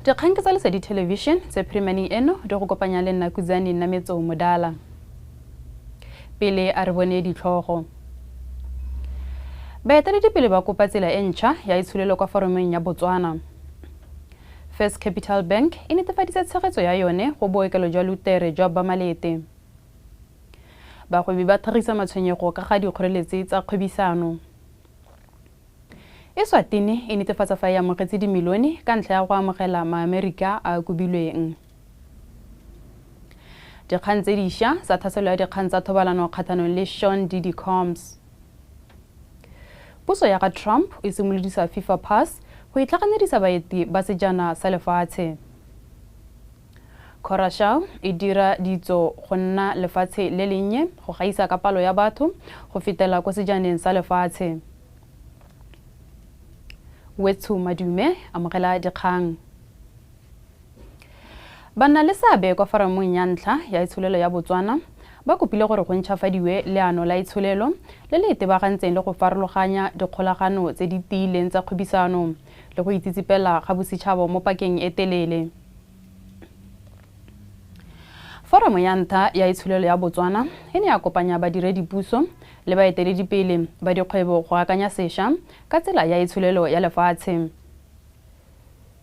Dikgang tsa Lesedi television tse premiering eno di go kopanya le nna Kuzani nna Metso Modala. Pele a re bone ditlhogo. Baeteledipele ba kopa tsela e ntšha ya itshulelo kwa foromeng ya Botswana. First Capital Bank e netefaditse tshegetso ya yone go bookelo jwa Lutere jwa Bamalete. Bagwebi ba tlhagisa matshwenyego ka ga dikgoreletsi tsa kgwebisano. Eswatini e netefatsa fa e amogetse dimilione ka ntlha ya go amogela maAmerika a kubilweng. Dikgang tse dišwa tsa thaselo ya dikgang tsa thobalano kgatlhanong le Sean Diddy Combs. Puso ya ga Trump e simolodisa FIFA Pass go itlhaganedisa baeti ba sejana sa lefatshe. Korashao e dira ditso go nna lefatshe le lennye go gaisa ka palo ya batho go fetela kwa sejaneng sa lefatshe. Wethu Madume amogela dikgang. Banna le seabe kwa foromong ya ntlha ya itshulelo ya Botswana ba kopile gore go ntšhafadiwe leano la itshulelo le le itebagantseng le go farologanya dikgolagano tse di tiileng tsa kgwebisano le go itsitsipela ga bosetšhaba mo pakeng e telele. Foromo ya ntlha ya itshulelo ya Botswana e ne ya kopanya badiredipuso le baeteledipele ba dikgwebo go akanya sešwa ka tsela ya itshulelo ya lefatshe.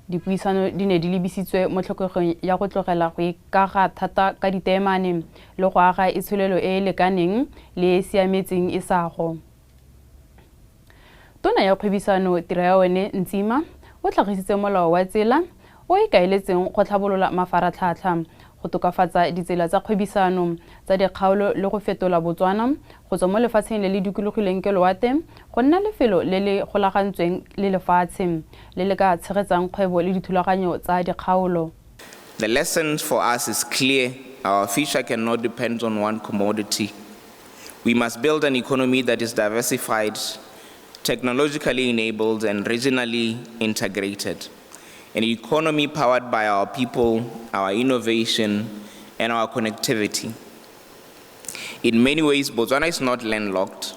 Dipuisano di ne di lebisitswe mo tlhokegong ya go tlogela go ikaga thata ka diteemane le go aga itshulelo e e lekaneng le e siametseng isago. Tona ya kgwebisano tiro ya yone Ntsima o tlhagisitse molao wa tsela o ikaeletseng go tlhabolola mafaratlhatlha go tokafatsa ditsela tsa kgwebisano tsa dikgaolo le go fetola Botswana go tswa mo lefatsheng le le dukulogileng ke loate go nna lefelo le le golagantsweng le lefatshe le le ka tshegetsang kgwebo le dithulaganyo tsa dikgaolo. The lesson for us is clear. Our future cannot depend on one commodity. We must build an economy that is diversified, technologically enabled, and regionally integrated. An economy powered by our people, our innovation, and our connectivity. In many ways, Botswana is not landlocked.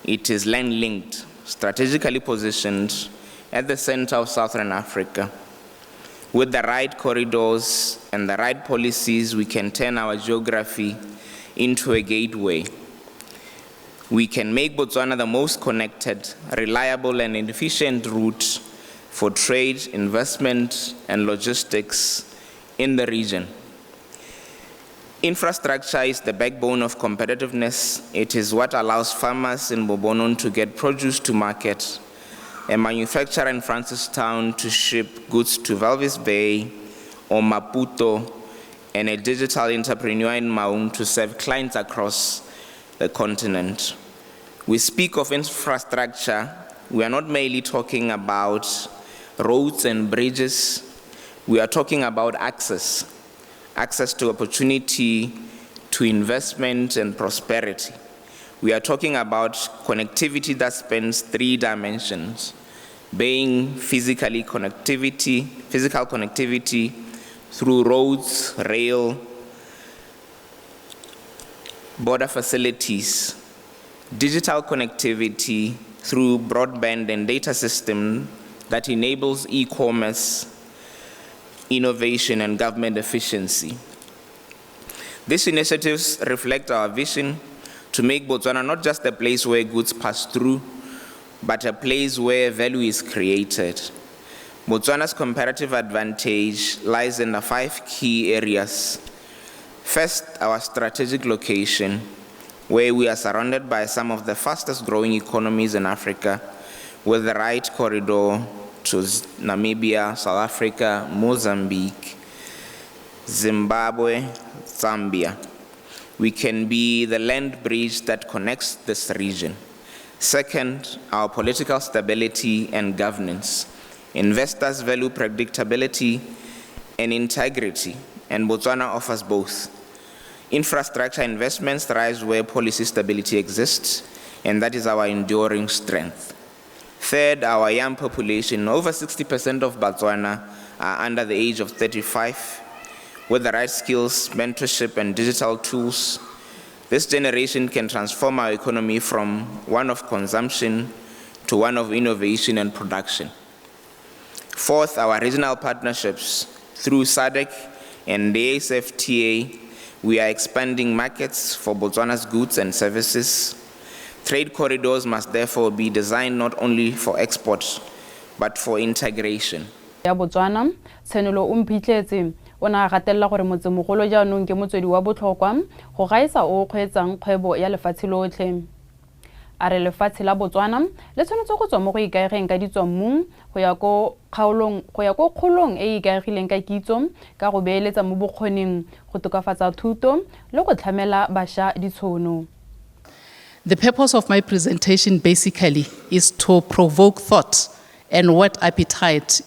It is land-linked, strategically positioned at the center of Southern Africa. With the right corridors and the right policies, we can turn our geography into a gateway. We can make Botswana the most connected, reliable, and efficient route for trade, investment, and logistics in the region. Infrastructure is the backbone of competitiveness. It is what allows farmers in Bobonon to get produce to market, a manufacturer in Francistown to ship goods to Walvis Bay or Maputo, and a digital entrepreneur in Maung to serve clients across the continent. We speak of infrastructure, we are not merely talking about roads and bridges. We are talking about access to opportunity, to investment and prosperity. We are talking about connectivity that spans three dimensions, being physical connectivity through roads, rail, border facilities, digital connectivity through broadband and data system that enables e-commerce, innovation, and government efficiency. These initiatives reflect our vision to make Botswana not just a place where goods pass through, but a place where value is created. Botswana's comparative advantage lies in the 5 key areas. First, our strategic location, where we are surrounded by some of the fastest growing economies in Africa, with the right corridor to Namibia, South Africa, Mozambique, Zimbabwe, Zambia. We can be the land bridge that connects this region. Second, our political stability and governance. Investors value predictability and integrity, and Botswana offers both. Infrastructure investments thrive where policy stability exists, and that is our enduring strength. Third, our young population. Over 60% of Botswana are under the age of 35. With the right skills, mentorship, and digital tools, this generation can transform our economy from one of consumption to one of innovation and production. Fourth, our regional partnerships. Through SADC and the AFCFTA, we are expanding markets for Botswana's goods and services. Trade corridors must therefore be designed not only for export, but for integration. Ya Botswana, Tshenolo o mphitlhetse o ne a gatelela gore motsemogolo jaanong ke motswedi wa botlhokwa go gaisa o kgweetsang kgwebo ya lefatshe lotlhe. A re lefatshe la Botswana le tshwanetse go tswa mo go ikaegeng ka ditswammung go ya ko kgolong e ikaegileng ka kitso ka go beeletsa mo bokgoning go tokafatsa thuto le go tlhamela bašwa ditshono. The purpose of my presentation basically is to provoke thought and whet appetite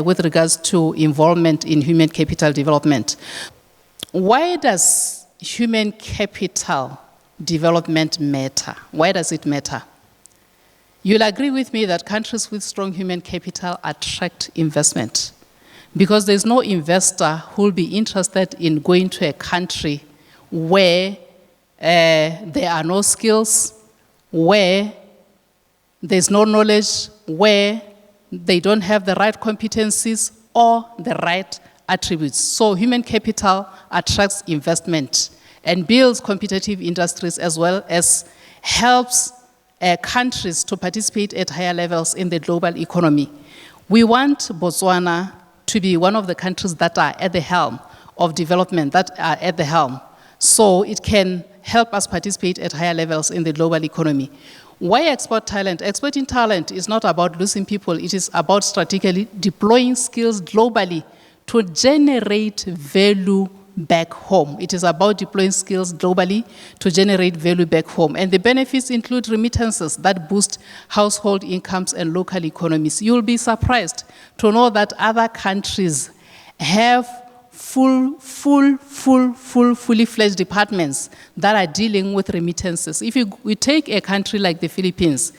with regards to involvement in human capital development. Why does human capital development matter? Why does it matter? You'll agree with me that countries with strong human capital attract investment, because there's no investor who will be interested in going to a country where there are no skills, where there's no knowledge, where they don't have the right competencies or the right attributes. So human capital attracts investment and builds competitive industries, as well as helps countries to participate at higher levels in the global economy. We want Botswana to be one of the countries that are at the helm of development, so it can help us participate at higher levels in the global economy. Why export talent? Exporting talent is not about losing people, it is about strategically deploying skills globally to generate value back home. It is about deploying skills globally to generate value back home. And the benefits include remittances that boost household incomes and local economies. You'll be surprised to know that other countries have fully fledged departments that are dealing with remittances. If we take a country like the Philippines,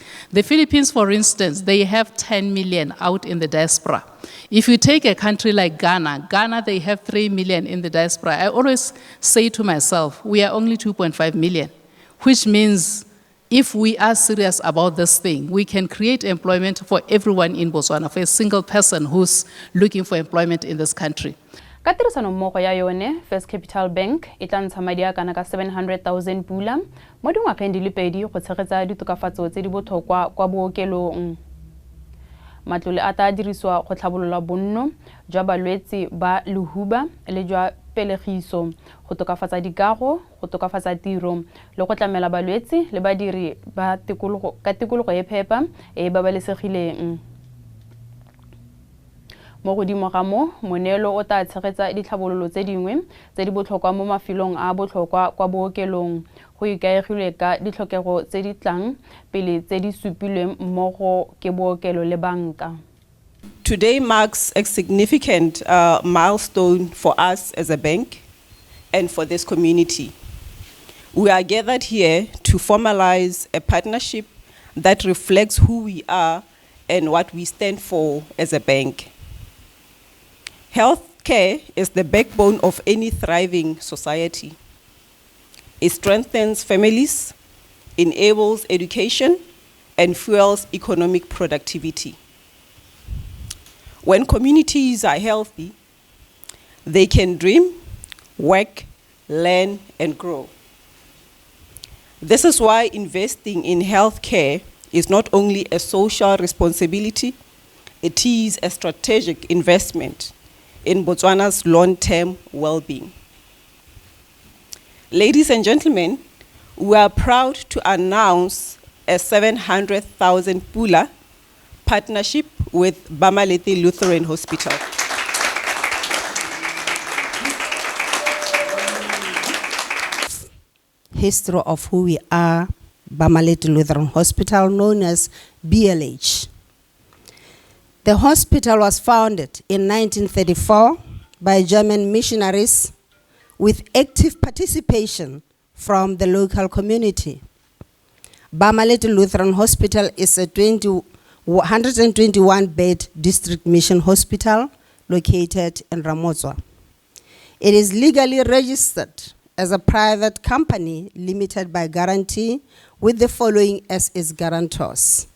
for instance, they have 10 million out in the diaspora. If you take a country like Ghana, they have 3 million in the diaspora. I always say to myself, we are only 2.5 million, which means if we are serious about this thing, we can create employment for everyone in Botswana, for a single person who's looking for employment in this country. Ka tirisano mmogo ya yone, First Capital Bank e tla ntsha madi a kana ka 700,000 pula mo dingwageng di le pedi go tshegetsa ditokafatso tse di botlhokwa kwa bookelong. Matlole a tla dirisiwa go tlhabolola bonno jwa balwetse ba lehuba le jwa pelegiso, go tokafatsa dikago, go tokafatsa tiro le go tlamela balwetse le badiri ba tikologo e phepa e babalesegileng. Mo godimo ga mo, Monelo o tla tshegetsa ditlhabololo tse dingwe tse di botlhokwa mo mafelong a botlhokwa kwa bookelong go ikaegilwe ka ditlhokego tse di tlang pele tse di supilweng mmogo ke bookelo le banka. Today marks a significant milestone for us as a bank and for this community. We are gathered here to formalize a partnership that reflects who we are and what we stand for as a bank. Healthcare is the backbone of any thriving society. It strengthens families, enables education, and fuels economic productivity. When communities are healthy, they can dream, work, learn, and grow. This is why investing in healthcare is not only a social responsibility, it is a strategic investment in Botswana's long-term well-being. Ladies and gentlemen, we are proud to announce a 700,000 pula partnership with Bamalete Lutheran Hospital. History of who we are, Bamalete Lutheran Hospital, known as BLH. The hospital was founded in 1934 by German missionaries with active participation from the local community. Bamalete Lutheran Hospital is a 121-bed district mission hospital located in Ramotswa. It is legally registered as a private company limited by guarantee with the following as its guarantors: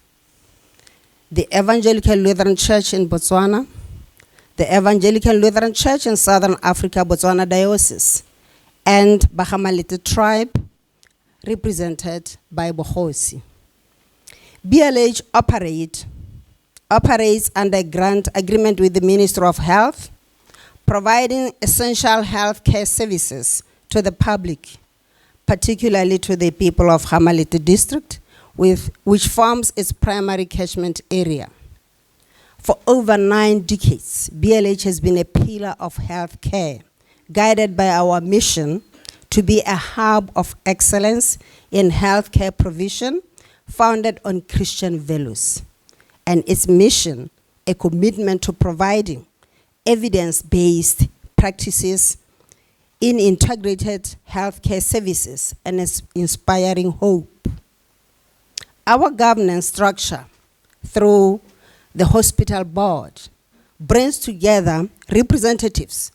the Evangelical Lutheran Church in Botswana, the Evangelical Lutheran Church in Southern Africa, Botswana Diocese, and Bamalete tribe, represented by Bohosi. BLH operates under a grant agreement with the Ministry of Health, providing essential health care services to the public, particularly to the people of Bamalete district, which forms its primary catchment area. For over 9 decades, BLH has been a pillar of health care, guided by our mission to be a hub of excellence in healthcare provision founded on Christian values, and its mission, a commitment to providing evidence-based practices in integrated healthcare services and inspiring hope. Our governance structure through the hospital board brings together representatives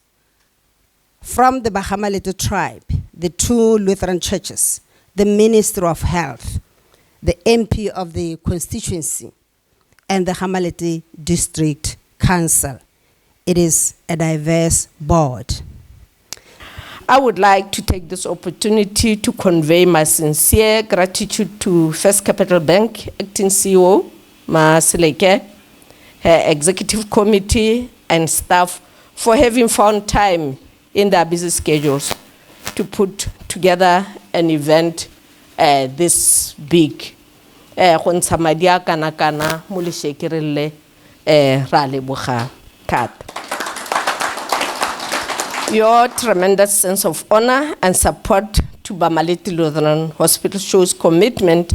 from the Bamalete tribe, the 2 Lutheran churches, the Ministry of Health, the MP of the constituency, and the Bamalete District Council. It is a diverse board. I would like to take this opportunity to convey my sincere gratitude to First Capital Bank Acting CEO, Seleke, her executive committee and staff for having found time in their busy schedules to put together an event this big. Your tremendous sense of honor and support to Bamalete Lutheran Hospital shows commitment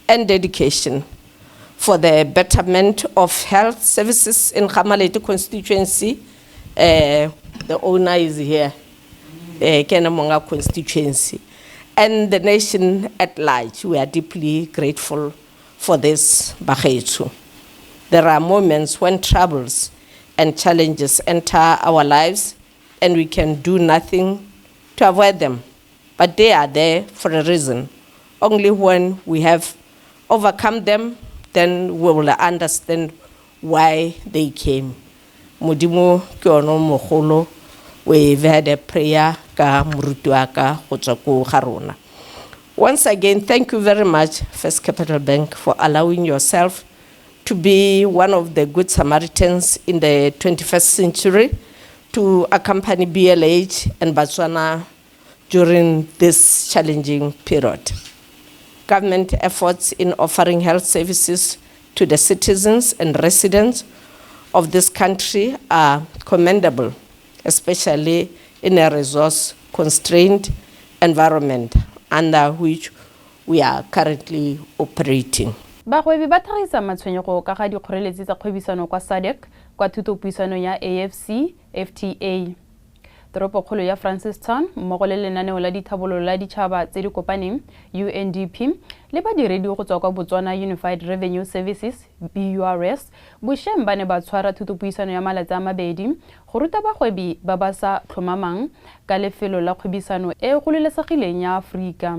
and dedication for the betterment of health services in Bamalete constituency. The owner is here, Kenamonga constituency, and the nation at large. We are deeply grateful for this, Bakhetsu. There are moments when troubles and challenges enter our lives, and we can do nothing to avoid them. But they are there for a reason. Only when we have overcome them, then we will understand why they came. Modimo ke ono mogolo, we've had a prayer ka moruti wa ka go tswa ko ga rona. Once again, thank you very much, First Capital Bank, for allowing yourself to be one of the good Samaritans in the 21st century to accompany BLH and Botswana during this challenging period. Government efforts in offering health services to the citizens and residents of this country are commendable, especially in a resource-constrained environment under which we are currently operating. Bagwebi ba tlhagisa matshwenyego ka ga dikgoreletsi tsa kgwebisano kwa SADC kwa thutopuisano ya AFCFTA. Toropokgolo ya Francistown mmogo le lenaneo la dithabololo la ditšhaba tse di kopaneng UNDP le badiredi go tswa kwa Botswana Unified Revenue Services BURS bošeng ba ne ba tshwara thutopuisano ya malatsi a mabedi go ruta bagwebi ba ba sa tlhomamang ka lefelo la kgwebisano e e gololesegileng ya Aforika.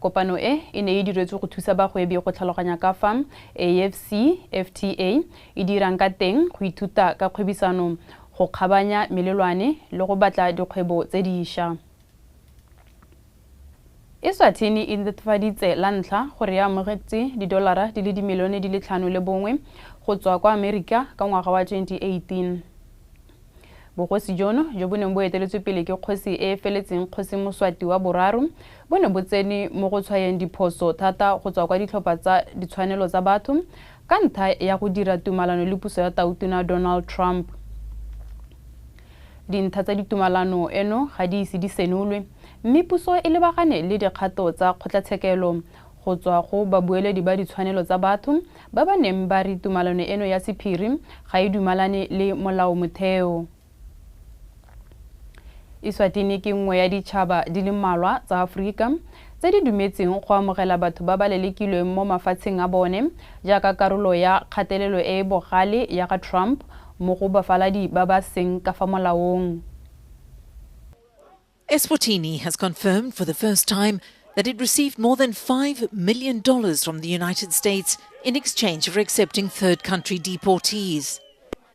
Kopano e ne e diretswe go thusa bagwebi go tlhaloganya ka fa AFCFTA e dirang ka teng go ithuta ka kgwebisano go kgabanya melelwane le go batla dikgwebo tse dišwa. Eswatini e netefaditse la ntlha gore e amogetse $5 milione go tswa kwa Amerika ka ngwaga wa 2018. Bogosi jono jo bo neng bo eteletswe pele ke kgosi e feletseng kgosi Moswati wa boraro bo ne bo tsene mo go tshwayeng diphoso thata go tswa kwa ditlhopha tsa ditshwanelo tsa batho ka ntlha ya go dira tumalano le puso ya tautona Donald Trump. Dintlha tsa ditumalano eno ga di ise di senolwe mme puso e lebagane le dikgato tsa kgotlatshekelo go tswa go babueledi ba ditshwanelo tsa batho ba ba neng ba re tumalano eno ya sephiri ga e dumalane le molao motheo. Eswatini ke nngwe ya ditšhaba di le mmalwa tsa Aforika tse di dumetseng go amogela batho ba ba lelekilweng mo mafatsheng a bone jaaka karolo ya kgatelelo e e bogale ya ga Trump mo go bafaladi ba ba seng ka fa molaong. Eswatini has confirmed for the first time that it received more than $5 million from the United States in exchange for accepting third country deportees.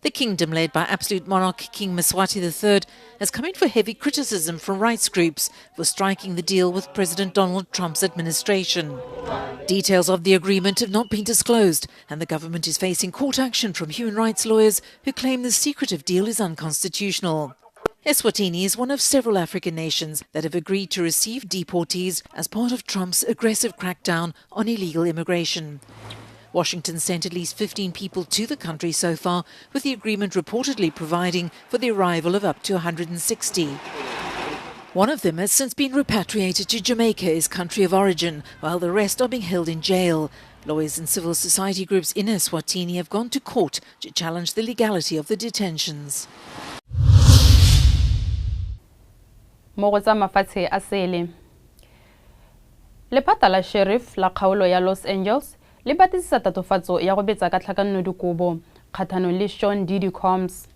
The kingdom, led by absolute monarch King Eswatini III, has come in for heavy criticism from rights groups for striking the deal with President Donald Trump's administration. Details of the agreement have not been disclosed, and the government is facing court action from human rights lawyers who claim the secretive deal is unconstitutional. Eswatini is one of several African nations that have agreed to receive deportees as part of Trump's aggressive crackdown on illegal immigration. Washington sent at least 15 people to the country so far, with the agreement reportedly providing for the arrival of up to 160. One of them has since been repatriated to Jamaica, his country of origin, while the rest are being held in jail. Lawyers and civil society groups in Eswatini have gone to court to challenge the legality of the detentions. Mogotsa mafatshe a sele. Lephata la sheriff la kgaolo ya Los Angeles le batisisa tatofatso ya go betsa ka tlhakanno dikobo kgathanong le Sean Diddy Combs.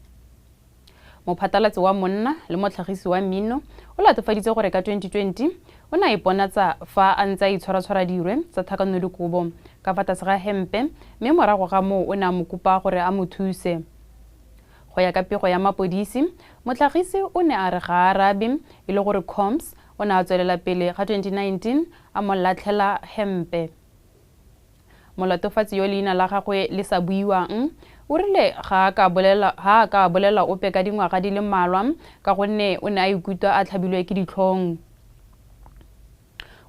Mophathalatsi wa monna le motlhagisi wa mmino o latofaditse gore ka 2020 o na iponatsa fa a ntse a itshwaratshwara dirwe tsa tlhakanno dikobo ka fa tlase ga hempe mme morago ga moo o ne a mo kopa gore a mo thuse. Go ya ka pego ya mapodisi, motlhagisi o ne a re ga arabe e le gore Combs o ne a tswelela pele ga 2019 a mo latlhela hempe. Molatofatsi yo leina la gagwe le sa buiwang o rile ga a ka bolela ope ka dingwaga di le mmalwa ka gonne o ne a ikutlwa a tlhabilwe ke ditlhong.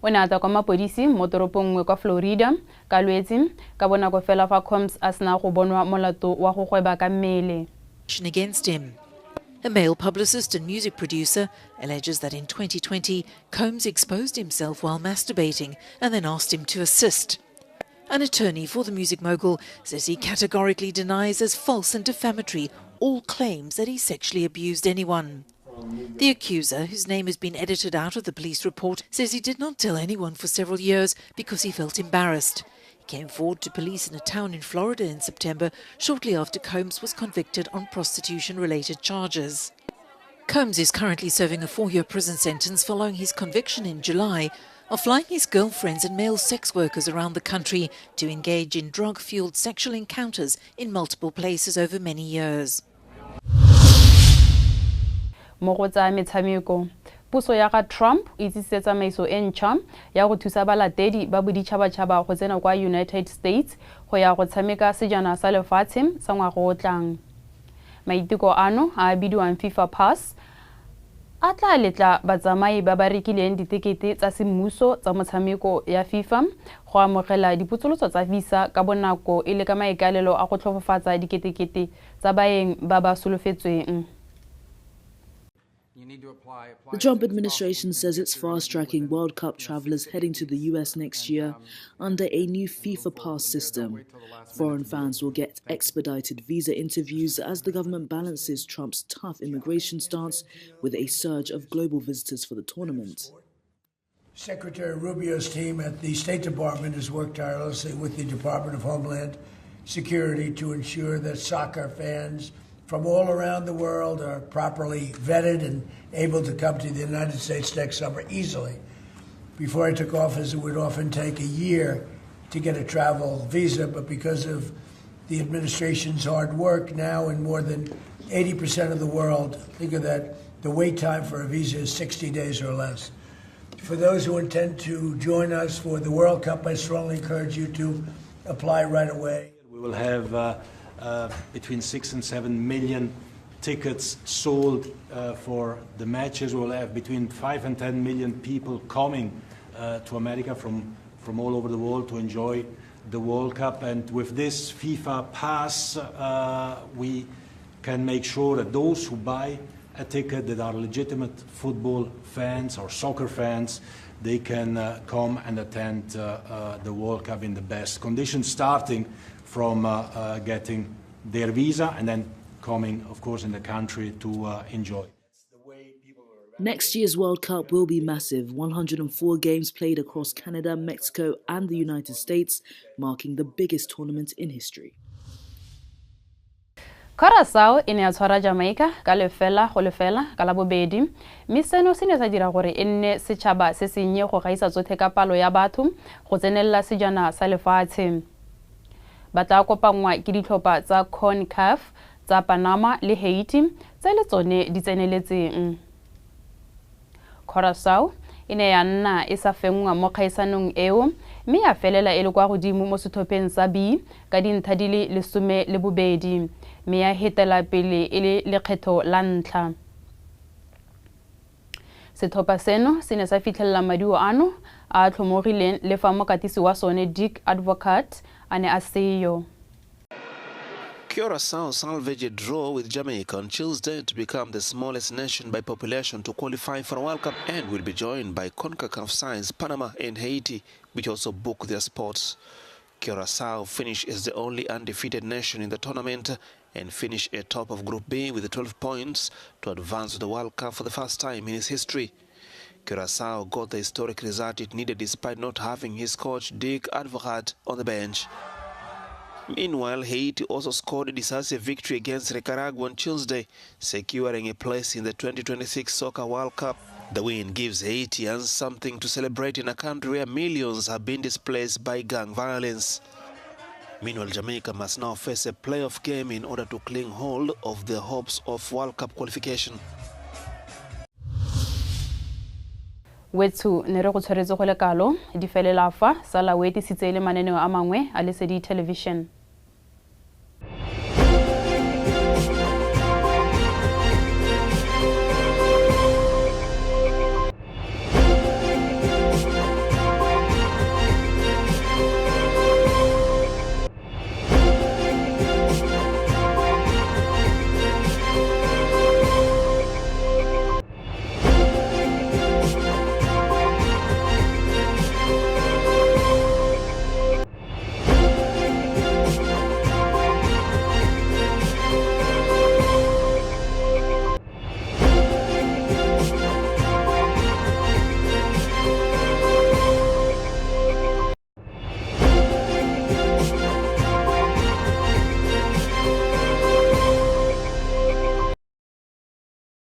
O ne a tswa kwa mapodisi mo toropong nngwe kwa Florida ka Lwetse ka bonako fela fa Combs a sena go bonwa molato wa go gweba ka mmele. Against him. A male publicist and music producer alleges that in 2020, Combs exposed himself while masturbating and then asked him to assist. An attorney for the music mogul says he categorically denies as false and defamatory all claims that he sexually abused anyone. The accuser, whose name has been edited out of the police report, says he did not tell anyone for several years because he felt embarrassed. He came forward to police in a town in Florida in September, shortly after Combs was convicted on prostitution-related charges. Combs is currently serving a 4-year prison sentence following his conviction in July of flying his girlfriends and male sex workers around the country to engage in drug-fueled sexual encounters in multiple places over many years. Mogotsa metshameko. Puso ya ga Trump e itsisitse tsamaiso e ntšha ya go thusa balatedi ba boditšhabatšhaba go tsena kwa United States go ya go tshameka sejana sa lefatshe sa ngwaga o tlang. Maiteko ano a bidiwang FIFA Pass a tla letla batsamai ba ba rekileng ditekete tsa semmuso tsa motshameko ya FIFA go amogela dipotsolotso tsa visa ka bonako e le ka maikalelo a go tlhofofatsa diketekete tsa baeng ba ba solofetsweng. The Trump administration says it's fast-tracking World Cup travelers heading to the US next year under a new FIFA Pass system. Foreign fans will get expedited visa interviews as the government balances Trump's tough immigration stance with a surge of global visitors for the tournament. Secretary Rubio's team at the State Department has worked tirelessly with the Department of Homeland Security to ensure that soccer fans from all around the world are properly vetted and able to come to the United States next summer easily. Before I took office, it would often take a year to get a travel visa, but because of the administration's hard work, now in more than 80% of the world, think of that, the wait time for a visa is 60 days or less. For those who intend to join us for the World Cup, I strongly encourage you to apply right away. We will have between 6 and 7 million tickets sold for the matches. We'll have between 5 and 10 million people coming to America from all over the world to enjoy the World Cup. And with this FIFA Pass, we can make sure that those who buy a ticket that are legitimate football fans or soccer fans, they can come and attend the World Cup in the best conditions, starting from getting their visa and then coming, of course, in the country to enjoy. Next year's World Cup will be massive. 104 games played across Canada, Mexico and the United States, marking the biggest tournament in history. Curaçao e ne ya tshwara Jamaica ka lefela go lefela ka la bobedi mme seno se ne sa dira gore e nne setšhaba se sennye go gaisa tsotlhe ka palo ya batho go tsenelela sejana sa lefatshe. ba tla kopangwa ke ditlhopha tsa CONCACAF tsa Panama le Haiti tse le tsone di tseneletseng. Curaçao ine ya nna e sa fengwa mo kgaisanong eo mme ya felela e le kwa godimo mo sethopheng sa B ka dintlha di le 12 mme ya hetela pele e le lekgetho la ntlha. Sethopha seno se ne sa fitlhelela maduo ano a tlhomogileng le fa mokatisi wa sone Dick Advocat a ne a seyo. Curaçao salvaged a draw with Jamaica on Tuesday to become the smallest nation by population to qualify for a World Cup and will be joined by CONCACAF sides Panama and Haiti, which also book their spots. Curaçao finished as the only undefeated nation in the tournament and finished atop of Group B with 12 points to advance to the World Cup for the first time in its history. Curaçao got the historic result it needed despite not having his coach Dick Advocat on the bench. Meanwhile, Haiti also scored a decisive victory against Nicaragua on Tuesday, securing a place in the 2026 Soccer World Cup. The win gives Haitians something to celebrate in a country where millions have been displaced by gang violence. Meanwhile, Jamaica must now face a playoff game in order to cling hold of the hopes of World Cup qualification. Wethu nere go tshwaretse go le kalo di felela fa sala weti sitse le mananeo a mangwe a Lesedi television.